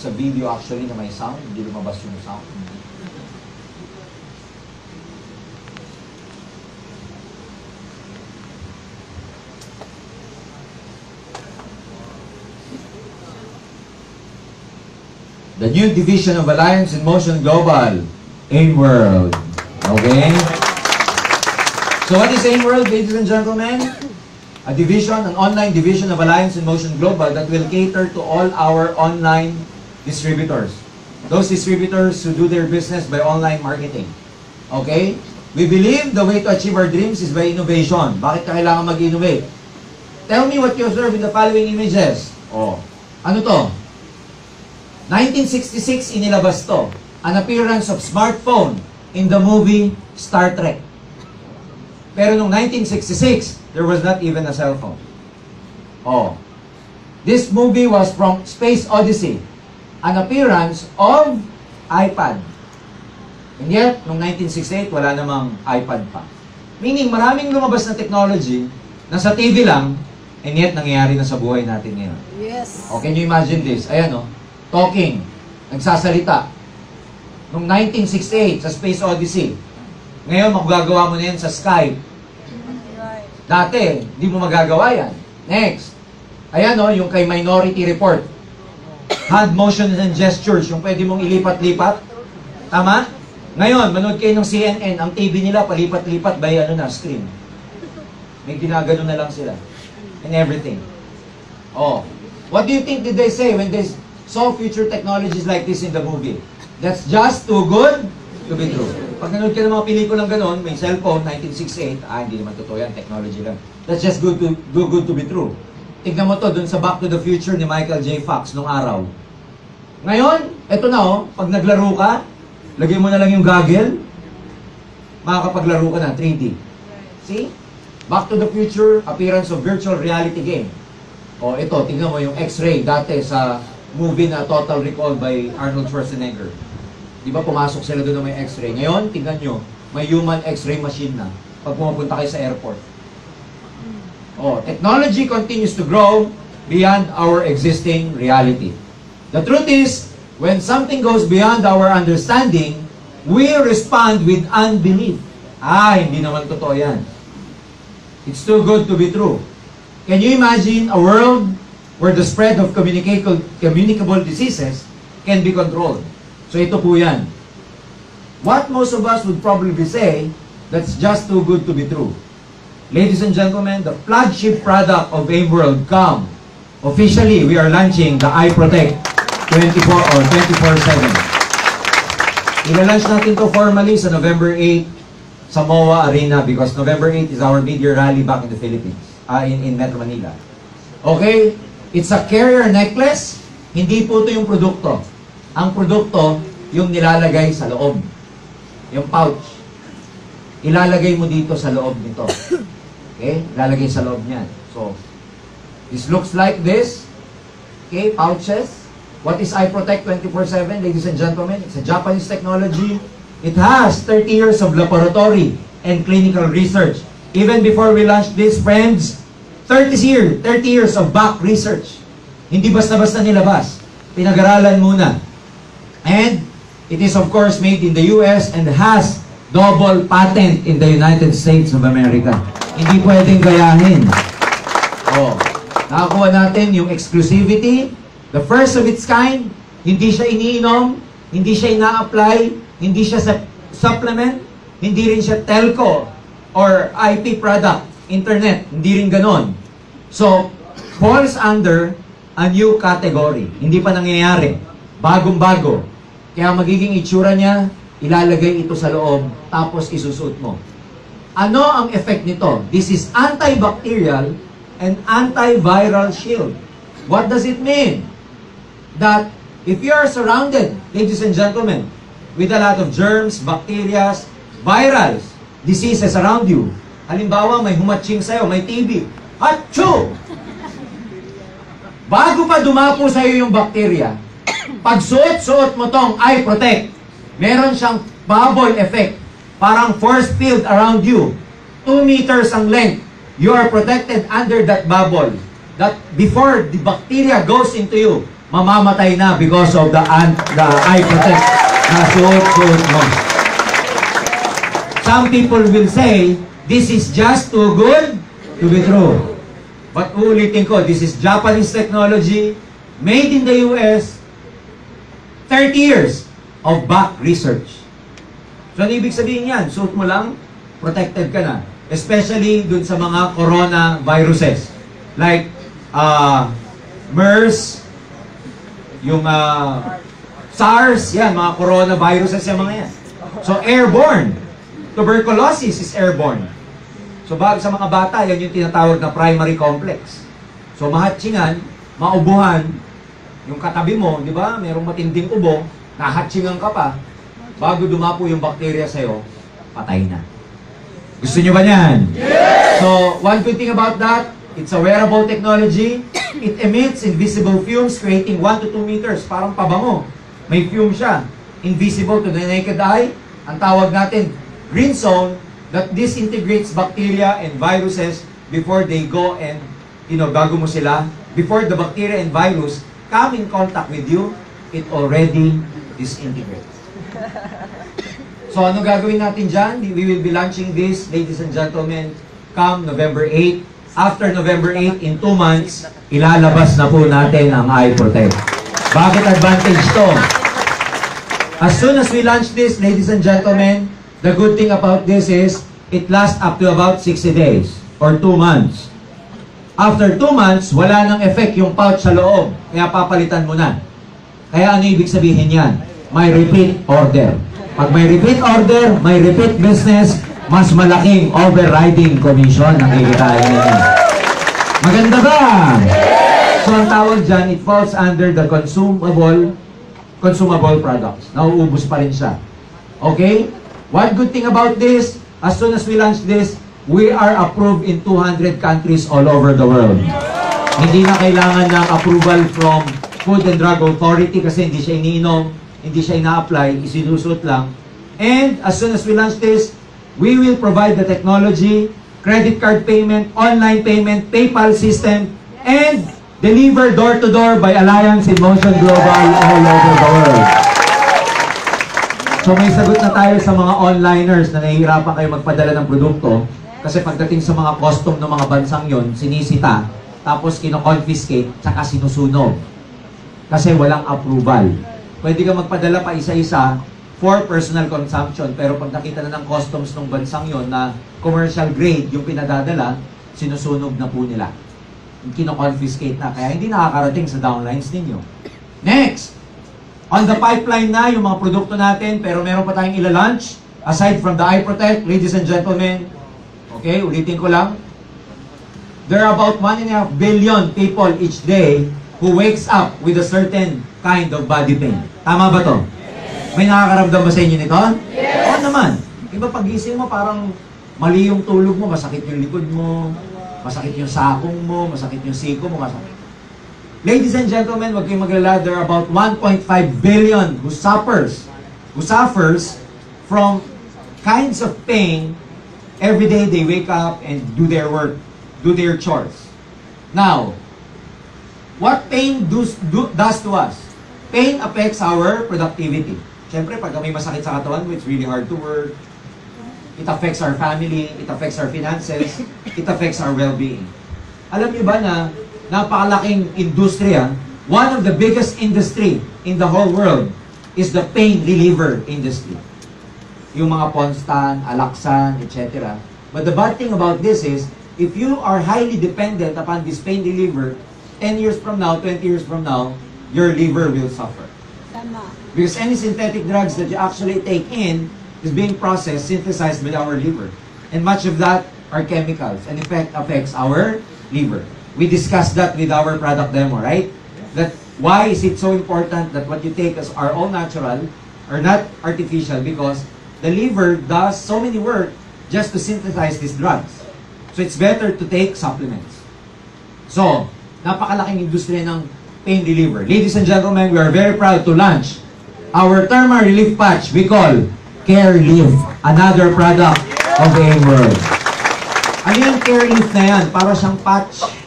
sa video actually na may sound, hindi lumabas yung sound. The new division of Alliance in Motion Global, AIM World. Okay? So what is AIM World, ladies and gentlemen? A division, an online division of Alliance in Motion Global that will cater to all our online distributors. Those distributors who do their business by online marketing. Okay? We believe the way to achieve our dreams is by innovation. Bakit kailangan mag-innovate? Tell me what you observe in the following images. Oh, ano to? 1966 inilabas to. An appearance of smartphone in the movie Star Trek. Pero noong 1966, there was not even a cell phone. Oh. This movie was from Space Odyssey. An appearance of iPad. And yet, noong 1968, wala namang iPad pa. Meaning, maraming lumabas na technology na sa TV lang, and yet, nangyayari na sa buhay natin ngayon. Yes. Oh, can you imagine this? Ayan, oh. Talking. Nagsasalita. Noong 1968, sa Space Odyssey. Ngayon, magagawa mo na yan sa Skype. Dati, hindi mo magagawa yan. Next. Ayan, oh, yung kay Minority Report. Hand motions and gestures, yung pwede mong ilipat-lipat. Tama? Ngayon, manood kayo ng CNN, ang TV nila palipat-lipat by screen. May ginagano na lang sila. And everything. Oh. What do you think did they say when they saw future technologies like this in the movie? That's just too good to be true. Pag nanood ka ng mga pelikulang ganon, may cellphone, 1968, hindi naman totoo yan, technology lang. That's just good to be true. Tignan mo to dun sa Back to the Future ni Michael J. Fox nung araw. Ngayon, eto na oh, pag naglaro ka, lagay mo na lang yung goggle, makakapaglaro ka na, 3D. See? Back to the Future, appearance of virtual reality game. O ito, tingnan mo yung X-ray dati sa movie na Total Recall by Arnold Schwarzenegger. Di ba pumasok sila doon na may X-ray? Ngayon, tingnan nyo, may human X-ray machine na pag pumapunta kayo sa airport. Oh, technology continues to grow beyond our existing reality. The truth is, when something goes beyond our understanding, we respond with unbelief. Hindi naman totoo yan. It's too good to be true. Can you imagine a world where the spread of communicable diseases can be controlled? So ito po yan. What most of us would probably say, that's just too good to be true. Ladies and gentlemen, the flagship product of AIM World come. Officially, we are launching the iProtect 24 or 24/7. Ila-launch natin to formally sa November 8 sa MOA Arena because November 8 is our mid-year rally back in the Philippines, in Metro Manila. Okay? It's a carrier necklace. Hindi po ito yung produkto. Ang produkto, yung nilalagay sa loob. Yung pouch. Ilalagay mo dito sa loob nito. Okay? Ilalagay sa loob niyan. So, this looks like this. Okay? Pouches. What is iProtect 24/7, ladies and gentlemen? It's a Japanese technology. It has 30 years of laboratory and clinical research. Even before we launched this, friends, 30 years of back research. Hindi basta-basta nilabas. Pinag-aralan muna. And it is of course made in the US and has double patent in the United States of America. Hindi pwedeng gayahin. Oh, nakakuha natin yung exclusivity, the first of its kind, hindi siya iniinom, hindi siya ina-apply, hindi siya supplement, hindi rin siya telco or IP product, internet, hindi rin ganon. So, falls under a new category. Hindi pa nangyayari. Bagong-bago. Kaya magiging itsura niya, ilalagay ito sa loob, tapos isusuot mo. Ano ang effect nito? This is antibacterial and antiviral shield. What does it mean? That if you are surrounded, ladies and gentlemen, with a lot of germs, bacteria, virals, diseases around you, halimbawa may humatching sa'yo, may TB, Achoo! Bago pa dumapo sa'yo yung bacteria, pag suot-suot mo tong iProtect, meron siyang bubble effect. Parang force field around you. 2 meters ang length. You are protected under that bubble. That before the bacteria goes into you, mamamatay na because of the eye protect na suot mo. Some people will say, this is just too good to be true. But uulitin ko, this is Japanese technology, made in the US, 30 years of back research. So, ano ibig sabihin yan? Suot mo lang, protected ka na. Especially dun sa mga corona viruses. Like, MERS, yung SARS, yan, mga coronaviruses, yung mga yan. So, airborne. Tuberculosis is airborne. So, sa mga bata, yan yung tinatawag na primary complex. So, mahatsingan, maubuhan, yung katabi mo, di ba, merong matinding ubo, nahatsingan ka pa, bago dumapo yung bakterya sa'yo, patay na. Gusto nyo ba yan? Yes! So, one good thing about that, it's a wearable technology. It emits invisible fumes creating 1 to 2 meters. Parang pabango. May fume siya. Invisible to the naked eye. Ang tawag natin, green zone, that disintegrates bacteria and viruses before they go and, bago mo sila, before the bacteria and virus come in contact with you, it already disintegrates. So, ano gagawin natin dyan? We will be launching this, ladies and gentlemen, come November 8. After November 8, in 2 months, ilalabas na po natin ang Eye Protect. Bakit advantage to? As soon as we launch this, ladies and gentlemen, the good thing about this is, it lasts up to about 60 days or 2 months. After 2 months, wala nang effect yung pouch sa loob. Kaya papalitan mo na. Kaya ano ibig sabihin yan? May repeat order. Pag may repeat order, may repeat business, mas malaking overriding commission ang kikitain ninyo. Maganda ba? So ang tawag dyan, it falls under the consumable products. Nauubos pa rin siya. Okay? One good thing about this, as soon as we launch this, we are approved in 200 countries all over the world. Hindi na kailangan ng approval from Food and Drug Authority kasi hindi siya iniinom, hindi siya ina-apply, isinusot lang. And as soon as we launch this, we will provide the technology, credit card payment, online payment, PayPal system, and deliver door-to-door by Alliance in Motion Global all over the world. So may sagot na tayo sa mga onliners na nahihirapan kayo magpadala ng produkto kasi pagdating sa mga custom ng mga bansang yon, sinisita, tapos kino-confiscate, tsaka sinusunog. Kasi walang approval. Pwede ka magpadala pa isa-isa for personal consumption, pero pag nakita na ng customs ng bansang yon na commercial grade yung pinadadala, sinusunog na po nila. Kino-confiscate na, kaya hindi nakakarating sa downlines ninyo. Next! On the pipeline na yung mga produkto natin, pero meron pa tayong ila-launch, aside from the Eye Protect, ladies and gentlemen, okay, ulitin ko lang, there are about 1.5 billion people each day who wakes up with a certain kind of body pain. Tama ba to? Yes. May nakakaramdam ba sa inyo nito? Yes. Oo naman. Iba pagising mo, parang mali yung tulog mo, masakit yung likod mo, masakit yung sakong mo, masakit yung siko mo, masakit. Ladies and gentlemen, wag kayong maglala, there are about 1.5 billion who suffers from kinds of pain every day they wake up and do their work, do their chores. Now, what pain does to us? Pain affects our productivity. Siyempre, pag may masakit sa katawan mo, it's really hard to work. It affects our family, it affects our finances, it affects our well-being. Alam niyo ba na napakalaking industriya, one of the biggest industry in the whole world is the pain reliever industry. Yung mga Ponstan, Alaxan, etc. But the bad thing about this is, if you are highly dependent upon this pain reliever, 10 years from now, 20 years from now, your liver will suffer. Because any synthetic drugs that you actually take in is being processed, synthesized by our liver. And much of that are chemicals and affects our liver. We discussed that with our product demo, right? That why is it so important that what you take as are all natural, or not artificial, because the liver does so many work just to synthesize these drugs. So it's better to take supplements. So, napakalaking industriya ng pain reliever. Ladies and gentlemen, we are very proud to launch our Therma Relief Patch we call Care Leaf, another product of the AIM World. Ano yung Care Leaf na yan? Para siyang patch.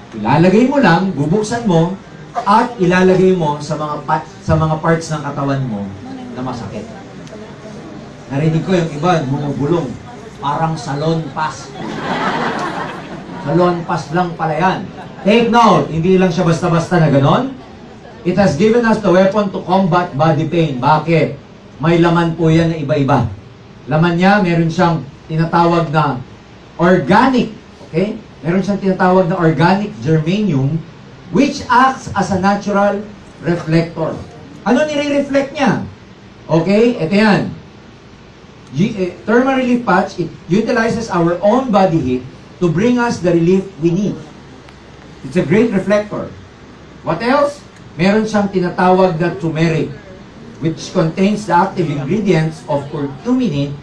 Ilalagay mo lang, bubuksan mo, at ilalagay mo sa mga parts ng katawan mo na masakit. Narinig ko yung iba, bumubulong. Parang salon pass. Salon pass lang pala yan. Take note, hindi lang siya basta-basta na ganon. It has given us the weapon to combat body pain. Bakit? May laman po yan na iba-iba. Laman niya, meron siyang tinatawag na organic. Okay? Meron siyang tinatawag na organic germanium which acts as a natural reflector. Ano nire-reflect niya? Okay? Ito yan. Thermal relief patch, it utilizes our own body heat to bring us the relief we need. It's a great reflector. What else? Meron siyang tinatawag na turmeric, which contains the active ingredients of curcumin,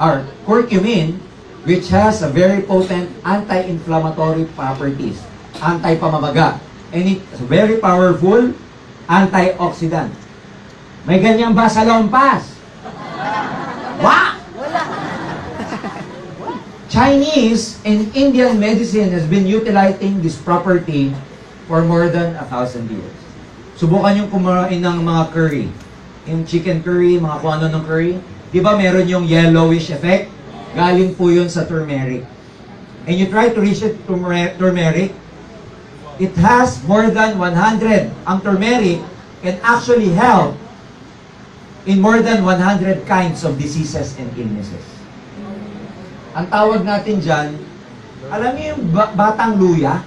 which has a very potent anti-inflammatory properties, anti-pamamaga, and it's very powerful antioxidant. May ganyan ba sa Lompas? Wow! Chinese and Indian medicine has been utilizing this property for more than 1,000 years. Subukan yung kumain ng mga curry. Yung chicken curry, mga kung ano ng curry. Di ba meron yung yellowish effect? Galing po yun sa turmeric. And you try to reach it turmeric, it has more than 100. Ang turmeric can actually help in more than 100 kinds of diseases and illnesses. Ang tawag natin dyan, alam niyo yung batang luya?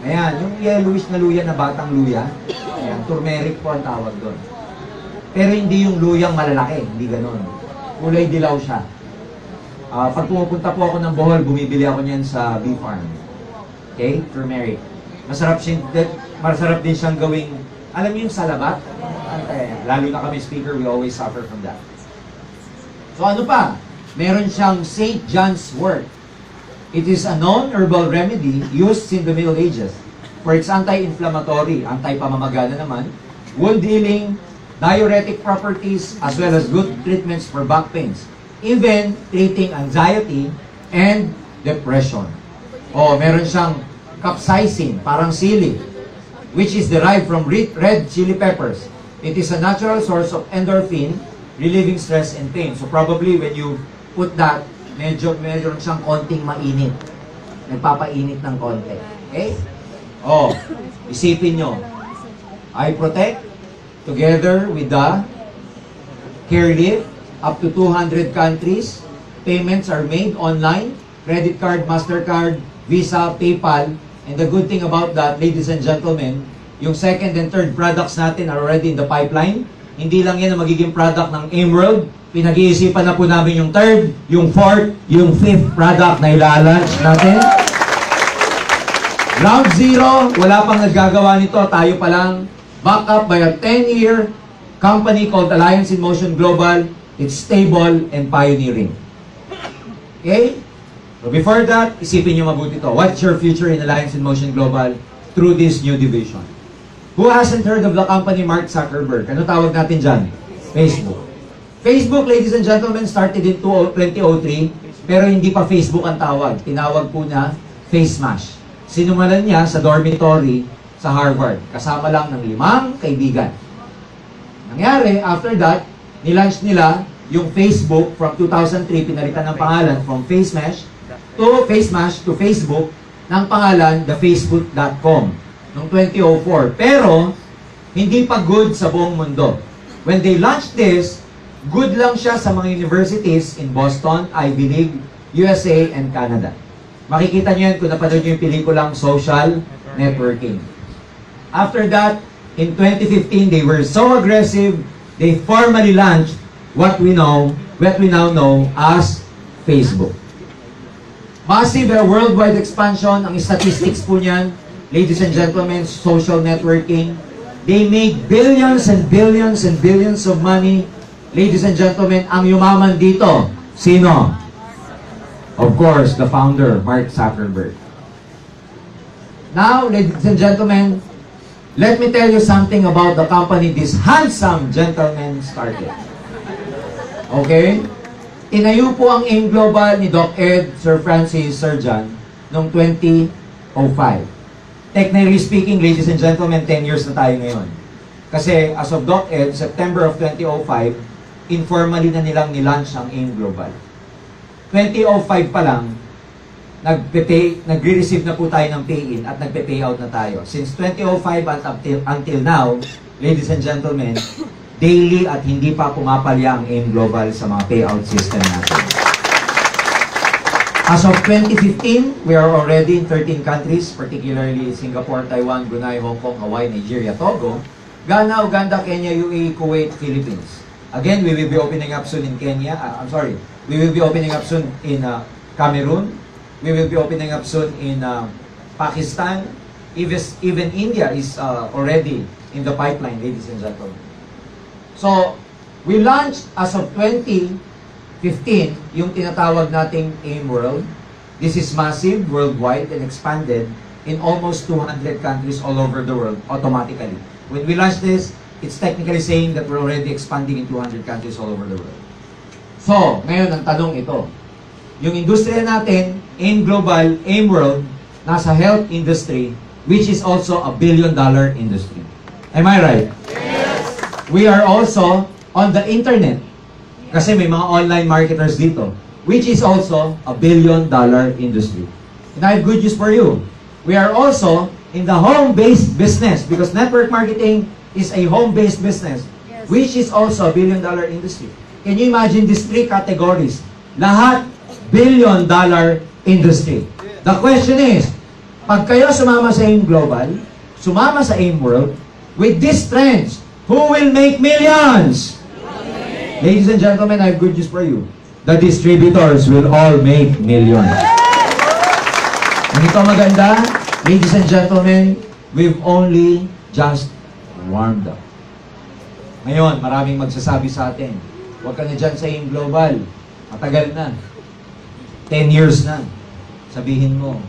Ayan, yung yellowish na luya na batang luya. Ayan, turmeric po ang tawag doon. Pero hindi yung luyang malalaki, hindi ganun. Kulay dilaw siya. Pag pumupunta po ako ng Bohol, bumibili ako niyan sa bee farm. Okay? Turmeric. Masarap din siyang gawing, alam niyo yung salabat? Lalo na kami speaker, we always suffer from that. So ano pa? Meron siyang St. John's wort. It is a known herbal remedy used in the Middle Ages for its anti-inflammatory, anti-pamamaga na naman, wound healing, diuretic properties, as well as good treatments for back pains. Even treating anxiety and depression. Meron siyang capsaicin, parang sili, which is derived from red chili peppers. It is a natural source of endorphin, relieving stress and pain. So probably when you put that, medyo siyang konting mainit. Nagpapainit ng konti. Okay? Isipin nyo. I Protect, together with the CareLift, up to 200 countries. Payments are made online. Credit card, MasterCard, Visa, PayPal. And the good thing about that, ladies and gentlemen, yung second and third products natin are already in the pipeline. Hindi lang yan ang magiging product ng Emerald. Pinag-iisipan na po namin yung third, yung fourth, yung fifth product na ilalunch natin. Ground zero, wala pang naggagawa nito. Tayo pa lang. Backed up by a 10-year company called Alliance in Motion Global. It's stable and pioneering. Okay? So before that, isipin nyo mabuti to. What's your future in Alliance in Motion Global through this new division? Who hasn't heard of the company Mark Zuckerberg? Ano tawag natin dyan? Facebook. Facebook, ladies and gentlemen, started in 2003, pero hindi pa Facebook ang tawag. Tinawag po na FaceMash. Sinumalan niya sa dormitory sa Harvard. Kasama lang ng 5 kaibigan. Nangyari, after that, nilaunch nila yung Facebook from 2003, pinalitan ng pangalan from FaceMash to Facebook ng pangalan thefacebook.com noong 2004. Pero, hindi pa good sa buong mundo. When they launched this, good lang siya sa mga universities in Boston, Ivy League, USA, and Canada. Makikita niyo yan kung napanood niyo yung pelikulang Social Networking. After that, in 2015, they were so aggressive, they formally launched what we now know as Facebook. Massive worldwide expansion, ang statistics po niyan, ladies and gentlemen, social networking. They made billions and billions and billions of money. Ladies and gentlemen, ang yumaman dito, sino? Of course, the founder, Mark Zuckerberg. Now, ladies and gentlemen, let me tell you something about the company this handsome gentleman started. Okay? Tinayo po ang AIM Global ni Doc Ed, Sir Francis, Sir John, noong 2005. Technically speaking, ladies and gentlemen, 10 years na tayo ngayon. Kasi as of DocEd, September of 2005, informally na nilang nilaunch ang AIM Global. 2005 pa lang, nagre-receive na po tayo ng pay-in at nagpe-payout na tayo. Since 2005 until now, ladies and gentlemen, daily at hindi pa pumapalya ang AIM Global sa mga payout system natin. As of 2015, we are already in 13 countries, particularly Singapore, Taiwan, Brunei, Hong Kong, Hawaii, Nigeria, Togo, Ghana, Uganda, Kenya, UAE, Kuwait, Philippines. Again, we will be opening up soon in Kenya. We will be opening up soon in Cameroon. We will be opening up soon in Pakistan. Even India is already in the pipeline, ladies and gentlemen. So, we launched as of 2015 yung tinatawag nating AIM World. This is massive, worldwide, and expanded in almost 200 countries all over the world automatically. When we launched this, it's technically saying that we're already expanding in 200 countries all over the world. So, ngayon ang tanong ito. Yung industriya natin, AIM Global, AIM World, nasa health industry, which is also a billion-dollar industry. Am I right? Yes! We are also on the internet. Kasi may mga online marketers dito, which is also a billion-dollar industry. And I have good news for you. We are also in the home-based business because network marketing is a home-based business, Yes. which is also a billion-dollar industry. Can you imagine these three categories? Lahat billion-dollar industry. The question is, pag kayo sumama sa AIM Global, sumama sa AIM World, with these trends, who will make millions? Ladies and gentlemen, I have good news for you. The distributors will all make millions. And ito maganda, ladies and gentlemen, we've only just warmed up. Ngayon, maraming magsasabi sa atin, huwag ka na dyan sa AIM Global. Matagal na. 10 years na. Sabihin mo,